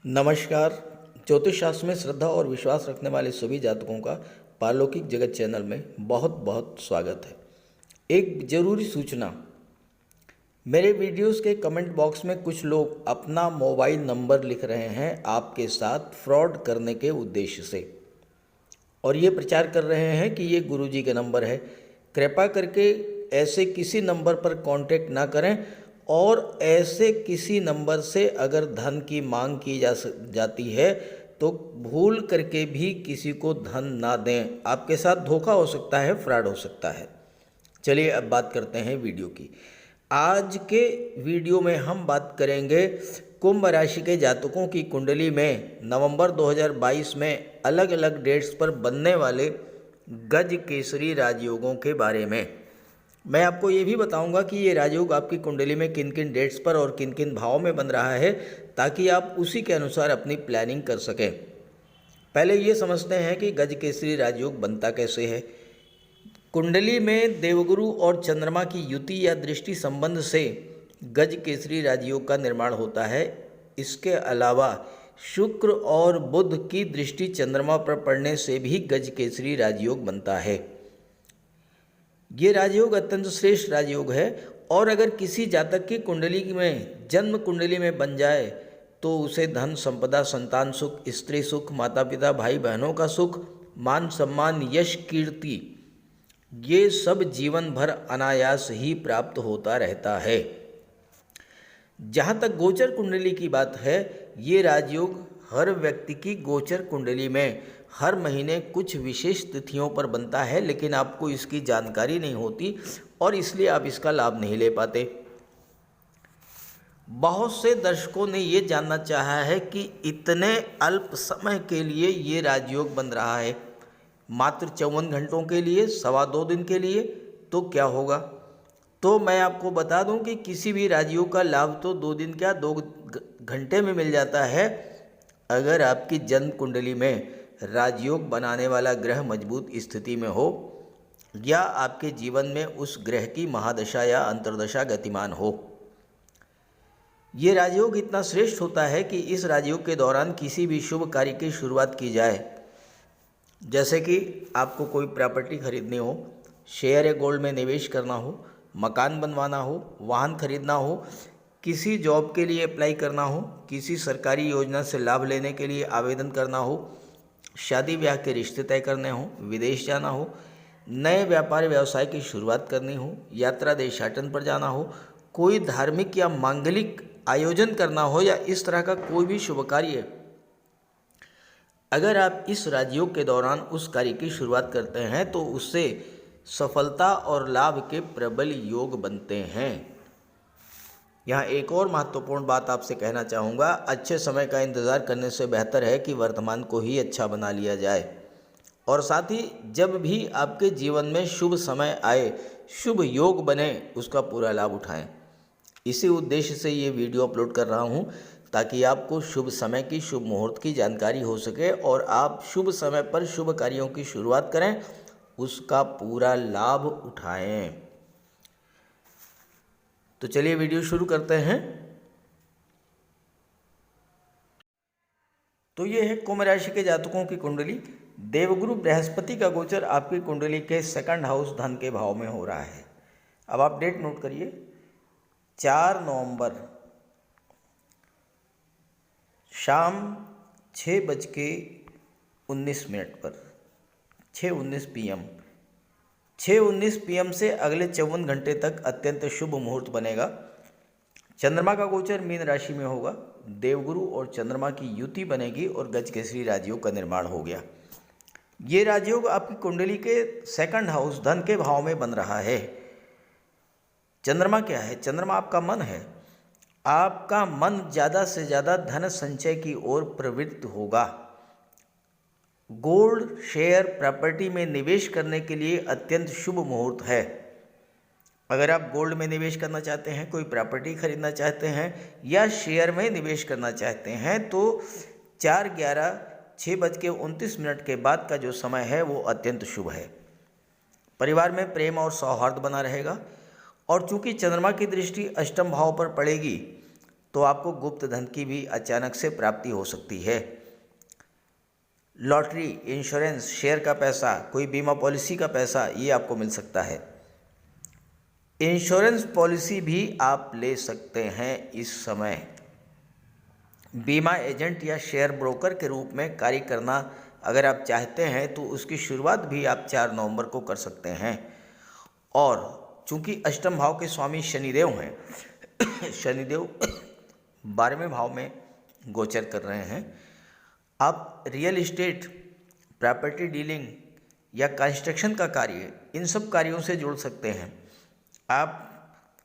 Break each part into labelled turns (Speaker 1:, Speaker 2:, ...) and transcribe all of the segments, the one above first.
Speaker 1: नमस्कार। ज्योतिष शास्त्र में श्रद्धा और विश्वास रखने वाले सभी जातकों का पारलौकिक जगत चैनल में बहुत बहुत स्वागत है। एक ज़रूरी सूचना, मेरे वीडियोस के कमेंट बॉक्स में कुछ लोग अपना मोबाइल नंबर लिख रहे हैं आपके साथ फ्रॉड करने के उद्देश्य से, और ये प्रचार कर रहे हैं कि ये गुरुजी का नंबर है। कृपा करके ऐसे किसी नंबर पर कांटेक्ट ना करें, और ऐसे किसी नंबर से अगर धन की मांग की जाती है तो भूल करके भी किसी को धन ना दें। आपके साथ धोखा हो सकता है, फ्रॉड हो सकता है। चलिए अब बात करते हैं वीडियो की। आज के वीडियो में हम बात करेंगे कुंभ राशि के जातकों की कुंडली में नवंबर 2022 में अलग अलग डेट्स पर बनने वाले गज केसरी राजयोगों के बारे में। मैं आपको ये भी बताऊंगा कि ये राजयोग आपकी कुंडली में किन किन डेट्स पर और किन किन भाव में बन रहा है, ताकि आप उसी के अनुसार अपनी प्लानिंग कर सकें। पहले ये समझते हैं कि गज केसरी राजयोग बनता कैसे है। कुंडली में देवगुरु और चंद्रमा की युति या दृष्टि संबंध से गज केसरी राजयोग का निर्माण होता है। इसके अलावा शुक्र और बुध की दृष्टि चंद्रमा पर पड़ने से भी गज केसरी राजयोग बनता है। ये राजयोग अत्यंत श्रेष्ठ राजयोग है, और अगर किसी जातक की कुंडली में जन्म कुंडली में बन जाए तो उसे धन संपदा, संतान सुख, स्त्री सुख, माता पिता भाई बहनों का सुख, मान सम्मान, यश, कीर्ति, ये सब जीवन भर अनायास ही प्राप्त होता रहता है। जहाँ तक गोचर कुंडली की बात है, ये राजयोग हर व्यक्ति की गोचर कुंडली में हर महीने कुछ विशेष तिथियों पर बनता है, लेकिन आपको इसकी जानकारी नहीं होती और इसलिए आप इसका लाभ नहीं ले पाते। बहुत से दर्शकों ने ये जानना चाहा है कि इतने अल्प समय के लिए ये राजयोग बन रहा है, मात्र 54 घंटों के लिए, 2.25 दिन के लिए, तो क्या होगा। तो मैं आपको बता दूं कि किसी भी राजयोग का लाभ तो 2 दिन क्या 2 घंटे में मिल जाता है, अगर आपकी जन्म कुंडली में राजयोग बनाने वाला ग्रह मजबूत स्थिति में हो, या आपके जीवन में उस ग्रह की महादशा या अंतर्दशा गतिमान हो। ये राजयोग इतना श्रेष्ठ होता है कि इस राजयोग के दौरान किसी भी शुभ कार्य की शुरुआत की जाए, जैसे कि आपको कोई प्रॉपर्टी खरीदनी हो, शेयर या गोल्ड में निवेश करना हो, मकान बनवाना हो, वाहन खरीदना हो, किसी जॉब के लिए अप्लाई करना हो, किसी सरकारी योजना से लाभ लेने के लिए आवेदन करना हो, शादी ब्याह के रिश्ते तय करने हो, विदेश जाना हो, नए व्यापार व्यवसाय की शुरुआत करनी हो, यात्रा देशाटन पर जाना हो, कोई धार्मिक या मांगलिक आयोजन करना हो, या इस तरह का कोई भी शुभ कार्य, अगर आप इस राजयोग के दौरान उस कार्य की शुरुआत करते हैं तो उससे सफलता और लाभ के प्रबल योग बनते हैं। यहाँ एक और महत्वपूर्ण बात आपसे कहना चाहूँगा, अच्छे समय का इंतज़ार करने से बेहतर है कि वर्तमान को ही अच्छा बना लिया जाए, और साथ ही जब भी आपके जीवन में शुभ समय आए, शुभ योग बने, उसका पूरा लाभ उठाएं। इसी उद्देश्य से ये वीडियो अपलोड कर रहा हूँ, ताकि आपको शुभ समय की, शुभ मुहूर्त की जानकारी हो सके और आप शुभ समय पर शुभ कार्यों की शुरुआत करें, उसका पूरा लाभ उठाएं। तो चलिए वीडियो शुरू करते हैं। तो ये है कुंभ राशि के जातकों की कुंडली। देवगुरु बृहस्पति का गोचर आपकी कुंडली के 2nd हाउस धन के भाव में हो रहा है। अब आप डेट नोट करिए, 4 नवंबर शाम 6:19 पर, 6:19 PM, 6:19 PM से अगले 54 घंटे तक अत्यंत शुभ मुहूर्त बनेगा। चंद्रमा का गोचर मीन राशि में होगा, देवगुरु और चंद्रमा की युति बनेगी और गज केसरी राजयोग का निर्माण हो गया। ये राजयोग आपकी कुंडली के 2nd हाउस धन के भाव में बन रहा है। चंद्रमा क्या है? चंद्रमा आपका मन है। आपका मन ज़्यादा से ज़्यादा धन संचय की ओर प्रवृत्त होगा। गोल्ड, शेयर, प्रॉपर्टी में निवेश करने के लिए अत्यंत शुभ मुहूर्त है। अगर आप गोल्ड में निवेश करना चाहते हैं, कोई प्रॉपर्टी खरीदना चाहते हैं, या शेयर में निवेश करना चाहते हैं, तो 4:11, 6:29 के बाद का जो समय है वो अत्यंत शुभ है। परिवार में प्रेम और सौहार्द बना रहेगा, और चूंकि चंद्रमा की दृष्टि अष्टम भाव पर पड़ेगी तो आपको गुप्त धन की भी अचानक से प्राप्ति हो सकती है। लॉटरी, इंश्योरेंस, शेयर का पैसा, कोई बीमा पॉलिसी का पैसा, ये आपको मिल सकता है। इंश्योरेंस पॉलिसी भी आप ले सकते हैं इस समय। बीमा एजेंट या शेयर ब्रोकर के रूप में कार्य करना अगर आप चाहते हैं तो उसकी शुरुआत भी आप 4 नवंबर को कर सकते हैं। और चूंकि अष्टम भाव के स्वामी शनिदेव हैं शनिदेव 12वें भाव में गोचर कर रहे हैं। आप रियल एस्टेट, प्रॉपर्टी डीलिंग या कंस्ट्रक्शन का कार्य, इन सब कार्यों से जुड़ सकते हैं। आप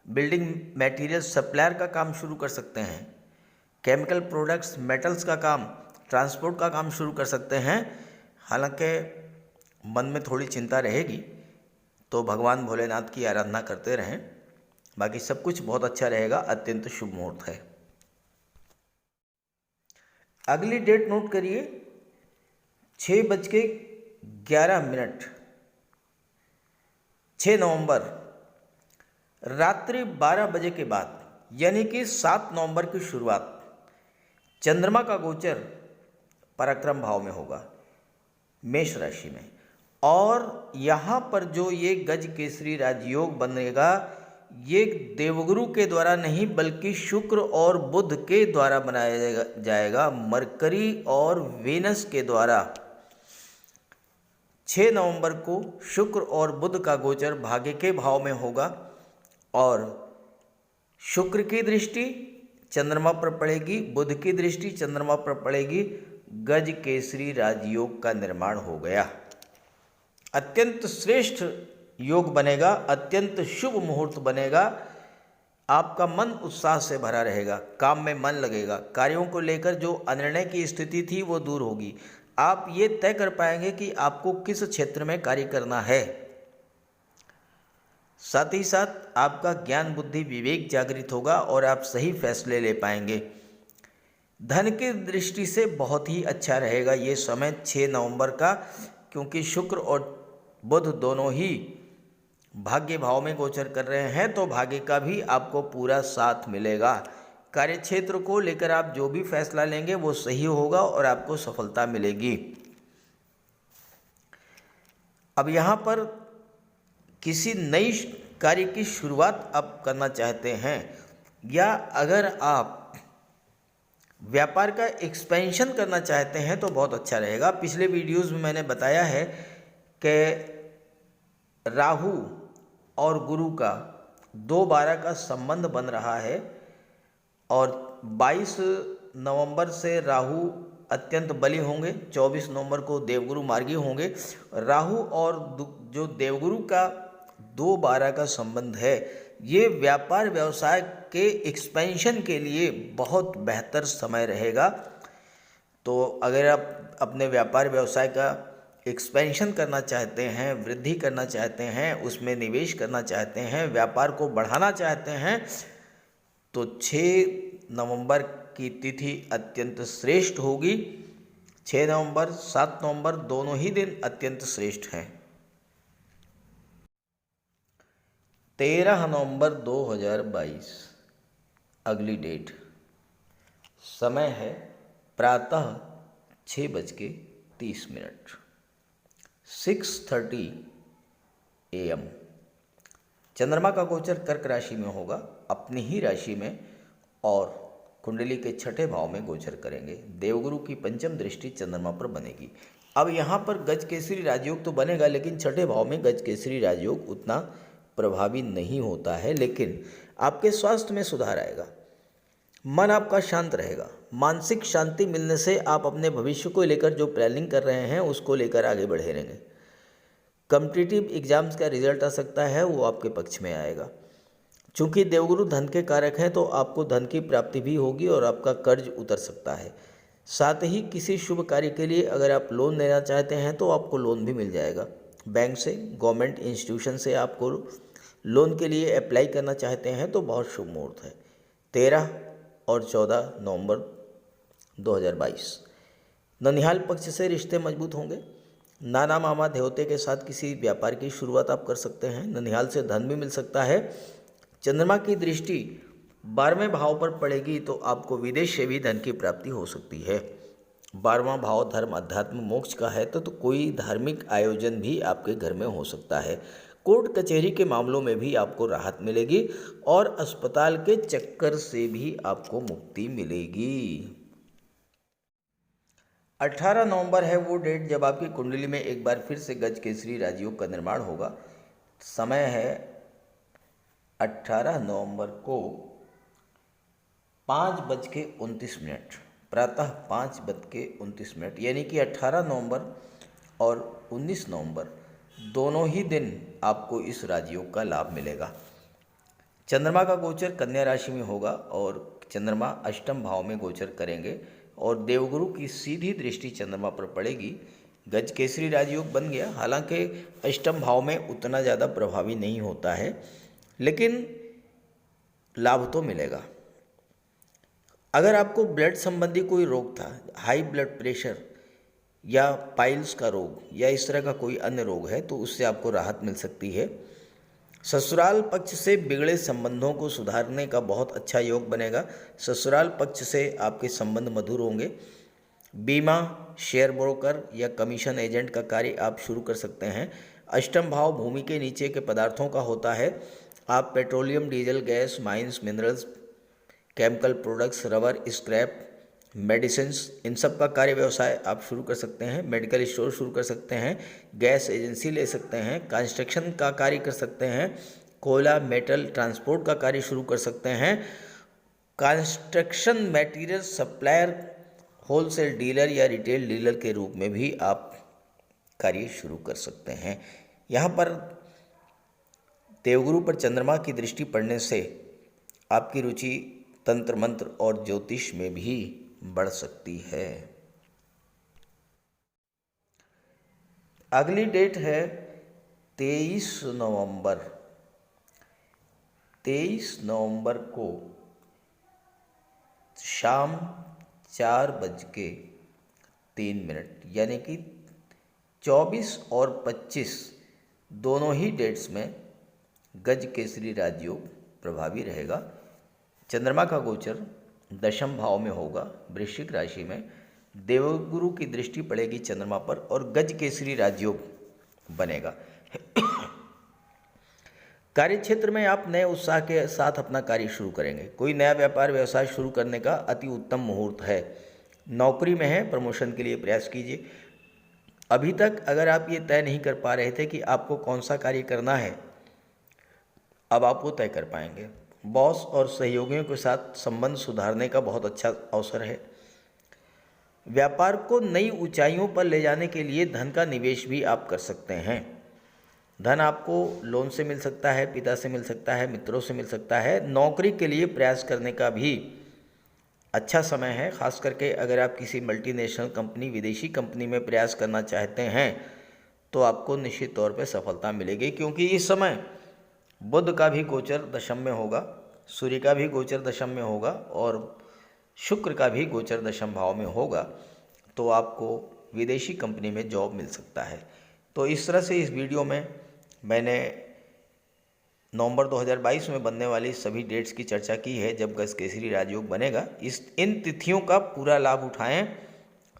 Speaker 1: बिल्डिंग मटेरियल सप्लायर का काम शुरू कर सकते हैं। केमिकल प्रोडक्ट्स, मेटल्स का काम, ट्रांसपोर्ट का काम शुरू कर सकते हैं। हालांकि मन में थोड़ी चिंता रहेगी, तो भगवान भोलेनाथ की आराधना करते रहें, बाकी सब कुछ बहुत अच्छा रहेगा। अत्यंत शुभ मुहूर्त है। अगली डेट नोट करिए, 6:11, 6 नवंबर, रात्रि 12 बजे के बाद, यानी कि 7 नवंबर की शुरुआत, चंद्रमा का गोचर पराक्रम भाव में होगा, मेष राशि में। और यहाँ पर जो ये गज केसरी राजयोग बनेगा, ये देवगुरु के द्वारा नहीं बल्कि शुक्र और बुध के द्वारा बनाया जाएगा, मरकरी और वेनस के द्वारा। 6 नवंबर को शुक्र और बुध का गोचर भाग्य के भाव में होगा और शुक्र की दृष्टि चंद्रमा पर पड़ेगी, बुध की दृष्टि चंद्रमा पर पड़ेगी। गज केसरी राजयोग का निर्माण हो गया। अत्यंत श्रेष्ठ योग बनेगा, अत्यंत शुभ मुहूर्त बनेगा। आपका मन उत्साह से भरा रहेगा, काम में मन लगेगा, कार्यों को लेकर जो अनिर्णय की स्थिति थी वो दूर होगी। आप ये तय कर पाएंगे कि आपको किस क्षेत्र में कार्य करना है। साथ ही साथ आपका ज्ञान, बुद्धि, विवेक जागृत होगा और आप सही फैसले ले पाएंगे। धन की दृष्टि से बहुत ही अच्छा रहेगा ये समय 6 नवंबर का, क्योंकि शुक्र और बुध दोनों ही भाग्य भाव में गोचर कर रहे हैं, तो भाग्य का भी आपको पूरा साथ मिलेगा। कार्य क्षेत्र को लेकर आप जो भी फैसला लेंगे वो सही होगा और आपको सफलता मिलेगी। अब यहाँ पर किसी नई कार्य की शुरुआत आप करना चाहते हैं, या अगर आप व्यापार का एक्सपेंशन करना चाहते हैं तो बहुत अच्छा रहेगा। पिछले वीडियोस में मैंने बताया है कि राहु और गुरु का 2/12 का संबंध बन रहा है और 22 नवंबर से राहु अत्यंत बली होंगे, 24 नवंबर को देवगुरु मार्गी होंगे। राहु और जो देवगुरु का 2/12 का संबंध है, ये व्यापार व्यवसाय के एक्सपेंशन के लिए बहुत बेहतर समय रहेगा। तो अगर आप अपने व्यापार व्यवसाय का एक्सपेंशन करना चाहते हैं, वृद्धि करना चाहते हैं, उसमें निवेश करना चाहते हैं, व्यापार को बढ़ाना चाहते हैं, तो 6 नवंबर की तिथि अत्यंत श्रेष्ठ होगी। 6 नवंबर, 7 नवंबर दोनों ही दिन अत्यंत श्रेष्ठ हैं। 13 नवंबर 2022 अगली डेट, समय है प्रातः 6:30, 6:30 AM। चंद्रमा का गोचर कर्क राशि में होगा, अपनी ही राशि में, और कुंडली के 6ठे भाव में गोचर करेंगे। देवगुरु की पंचम दृष्टि चंद्रमा पर बनेगी। अब यहाँ पर गज केसरी राजयोग तो बनेगा, लेकिन 6ठे भाव में गज केसरी राजयोग उतना प्रभावी नहीं होता है, लेकिन आपके स्वास्थ्य में सुधार आएगा, मन आपका शांत रहेगा। मानसिक शांति मिलने से आप अपने भविष्य को लेकर जो प्लानिंग कर रहे हैं उसको लेकर आगे बढ़े रहेंगे। कॉम्पिटिटिव एग्जाम्स का रिजल्ट आ सकता है, वो आपके पक्ष में आएगा। चूँकि देवगुरु धन के कारक हैं, तो आपको धन की प्राप्ति भी होगी और आपका कर्ज उतर सकता है। साथ ही किसी शुभ कार्य के लिए अगर आप लोन लेना चाहते हैं तो आपको लोन भी मिल जाएगा। बैंक से, गवर्नमेंट इंस्टीट्यूशन से आपको लोन के लिए अप्लाई करना चाहते हैं तो बहुत शुभ मुहूर्त है। 13 और 14 नवंबर 2022। ननिहाल पक्ष से रिश्ते मजबूत होंगे। नाना मामा देवते के साथ किसी व्यापार की शुरुआत आप कर सकते हैं। ननिहाल से धन भी मिल सकता है। चंद्रमा की दृष्टि 12वें भाव पर पड़ेगी तो आपको विदेश से भी धन की प्राप्ति हो सकती है। 12वां भाव धर्म अध्यात्म मोक्ष का है तो कोई धार्मिक आयोजन भी आपके घर में हो सकता है। कोर्ट कचहरी के मामलों में भी आपको राहत मिलेगी और अस्पताल के चक्कर से भी आपको मुक्ति मिलेगी। 18 नवंबर है वो डेट जब आपकी कुंडली में एक बार फिर से गज केसरी राजयोग का निर्माण होगा। समय है 18 नवंबर को 5:29, प्रातः 5:29, यानी कि 18 नवंबर और 19 नवंबर दोनों ही दिन आपको इस राजयोग का लाभ मिलेगा। चंद्रमा का गोचर कन्या राशि में होगा और चंद्रमा अष्टम भाव में गोचर करेंगे और देवगुरु की सीधी दृष्टि चंद्रमा पर पड़ेगी। गज केसरी राजयोग बन गया। हालांकि अष्टम भाव में उतना ज़्यादा प्रभावी नहीं होता है, लेकिन लाभ तो मिलेगा। अगर आपको ब्लड संबंधी कोई रोग था, हाई ब्लड प्रेशर या पाइल्स का रोग या इस तरह का कोई अन्य रोग है, तो उससे आपको राहत मिल सकती है। ससुराल पक्ष से बिगड़े संबंधों को सुधारने का बहुत अच्छा योग बनेगा। ससुराल पक्ष से आपके संबंध मधुर होंगे। बीमा, शेयर ब्रोकर या कमीशन एजेंट का कार्य आप शुरू कर सकते हैं। अष्टम भाव भूमि के नीचे के पदार्थों का होता है। आप petroleum, diesel, gas, mines, minerals, chemical products, rubber, scrap, medicines, इन सब का कार्य व्यवसाय आप शुरू कर सकते हैं। मेडिकल स्टोर शुरू कर सकते हैं। गैस एजेंसी ले सकते हैं। कंस्ट्रक्शन का कार्य कर सकते हैं। कोयला, मेटल ट्रांसपोर्ट का कार्य शुरू कर सकते हैं। Construction material supplier, wholesale dealer या रिटेल डीलर के रूप में भी आप कार्य शुरू कर सकते हैं। यहाँ पर देवगुरु पर चंद्रमा की दृष्टि पड़ने से आपकी रुचि तंत्र मंत्र और ज्योतिष में भी बढ़ सकती है। अगली डेट है 23 नवंबर। 23 नवंबर को शाम 4:03, यानी कि 24 और 25 दोनों ही डेट्स में गज केसरी राजयोग प्रभावी रहेगा। चंद्रमा का गोचर दशम भाव में होगा, वृश्चिक राशि में। देवगुरु की दृष्टि पड़ेगी चंद्रमा पर और गज केसरी राजयोग बनेगा। कार्य क्षेत्र में आप नए उत्साह के साथ अपना कार्य शुरू करेंगे। कोई नया व्यापार व्यवसाय शुरू करने का अति उत्तम मुहूर्त है। नौकरी में है, प्रमोशन के लिए प्रयास कीजिए। अभी तक अगर आप ये तय नहीं कर पा रहे थे कि आपको कौन सा कार्य करना है, अब आप वो तय कर पाएंगे। बॉस और सहयोगियों के साथ संबंध सुधारने का बहुत अच्छा अवसर है। व्यापार को नई ऊंचाइयों पर ले जाने के लिए धन का निवेश भी आप कर सकते हैं। धन आपको लोन से मिल सकता है, पिता से मिल सकता है, मित्रों से मिल सकता है। नौकरी के लिए प्रयास करने का भी अच्छा समय है। खास करके अगर आप किसी मल्टीनेशनल कंपनी, विदेशी कंपनी में प्रयास करना चाहते हैं तो आपको निश्चित तौर पे सफलता मिलेगी, क्योंकि इस समय बुध का भी गोचर दशम में होगा, सूर्य का भी गोचर दशम में होगा और शुक्र का भी गोचर दशम भाव में होगा। तो आपको विदेशी कंपनी में जॉब मिल सकता है। तो इस तरह से इस वीडियो में मैंने नवंबर 2022 में बनने वाली सभी डेट्स की चर्चा की है जब गज केसरी राजयोग बनेगा। इन तिथियों का पूरा लाभ उठाएं।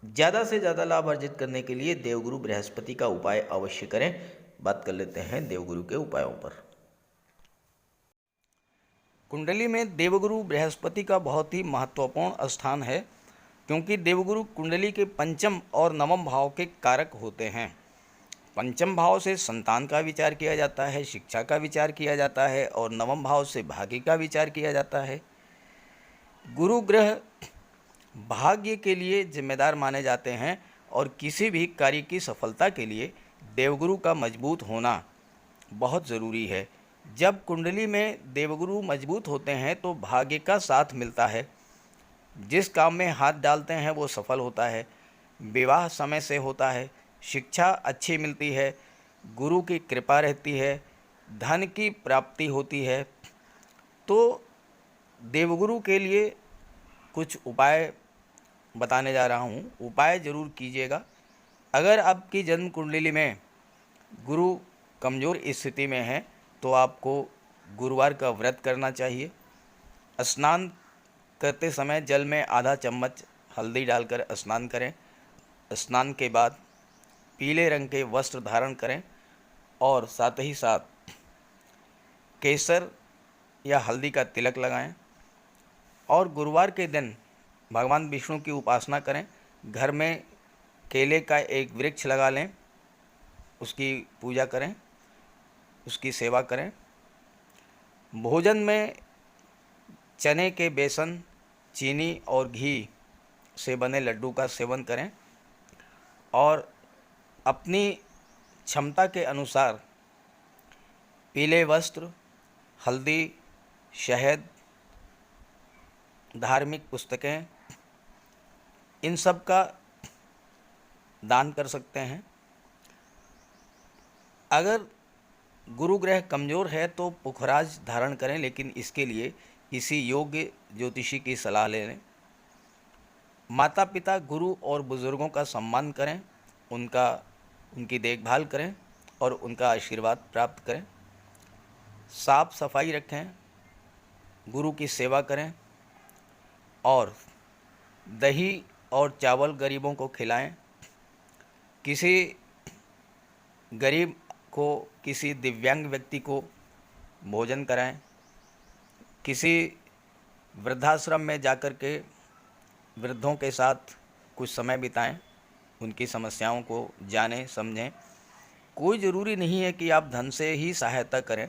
Speaker 1: ज़्यादा से ज़्यादा लाभ अर्जित करने के लिए देवगुरु बृहस्पति का उपाय अवश्य करें। बात कर लेते हैं देवगुरु के उपायों पर। कुंडली में देवगुरु बृहस्पति का बहुत ही महत्वपूर्ण स्थान है, क्योंकि देवगुरु कुंडली के पंचम और नवम भाव के कारक होते हैं। पंचम भाव से संतान का विचार किया जाता है, शिक्षा का विचार किया जाता है और नवम भाव से भाग्य का विचार किया जाता है। गुरु ग्रह भाग्य के लिए जिम्मेदार माने जाते हैं और किसी भी कार्य की सफलता के लिए देवगुरु का मजबूत होना बहुत ज़रूरी है। जब कुंडली में देवगुरु मजबूत होते हैं तो भाग्य का साथ मिलता है। जिस काम में हाथ डालते हैं वो सफल होता है। विवाह समय से होता है। शिक्षा अच्छी मिलती है। गुरु की कृपा रहती है। धन की प्राप्ति होती है। तो देवगुरु के लिए कुछ उपाय बताने जा रहा हूँ। उपाय ज़रूर कीजिएगा। अगर आपकी जन्म कुंडली में गुरु कमज़ोर स्थिति में है तो आपको गुरुवार का व्रत करना चाहिए। स्नान करते समय जल में आधा चम्मच हल्दी डालकर स्नान करें। स्नान के बाद पीले रंग के वस्त्र धारण करें और साथ ही साथ केसर या हल्दी का तिलक लगाएं। और गुरुवार के दिन भगवान विष्णु की उपासना करें। घर में केले का एक वृक्ष लगा लें, उसकी पूजा करें, उसकी सेवा करें। भोजन में चने के बेसन, चीनी और घी से बने लड्डू का सेवन करें और अपनी क्षमता के अनुसार पीले वस्त्र, हल्दी, शहद, धार्मिक पुस्तकें, इन सब का दान कर सकते हैं। अगर गुरु ग्रह कमज़ोर है तो पुखराज धारण करें, लेकिन इसके लिए किसी योग्य ज्योतिषी की सलाह ले लें। माता पिता, गुरु और बुज़ुर्गों का सम्मान करें, उनकी देखभाल करें और उनका आशीर्वाद प्राप्त करें। साफ सफाई रखें, गुरु की सेवा करें और दही और चावल गरीबों को खिलाएं। किसी गरीब को, किसी दिव्यांग व्यक्ति को भोजन कराएं। किसी वृद्धाश्रम में जाकर के वृद्धों के साथ कुछ समय बिताएं, उनकी समस्याओं को जानें, समझें। कोई ज़रूरी नहीं है कि आप धन से ही सहायता करें,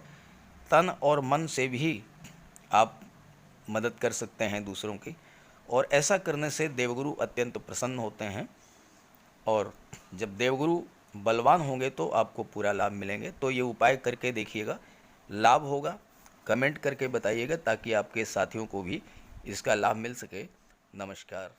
Speaker 1: तन और मन से भी आप मदद कर सकते हैं दूसरों की, और ऐसा करने से देवगुरु अत्यंत प्रसन्न होते हैं। और जब देवगुरु बलवान होंगे तो आपको पूरा लाभ मिलेंगे। तो ये उपाय करके देखिएगा, लाभ होगा। कमेंट करके बताइएगा ताकि आपके साथियों को भी इसका लाभ मिल सके। नमस्कार।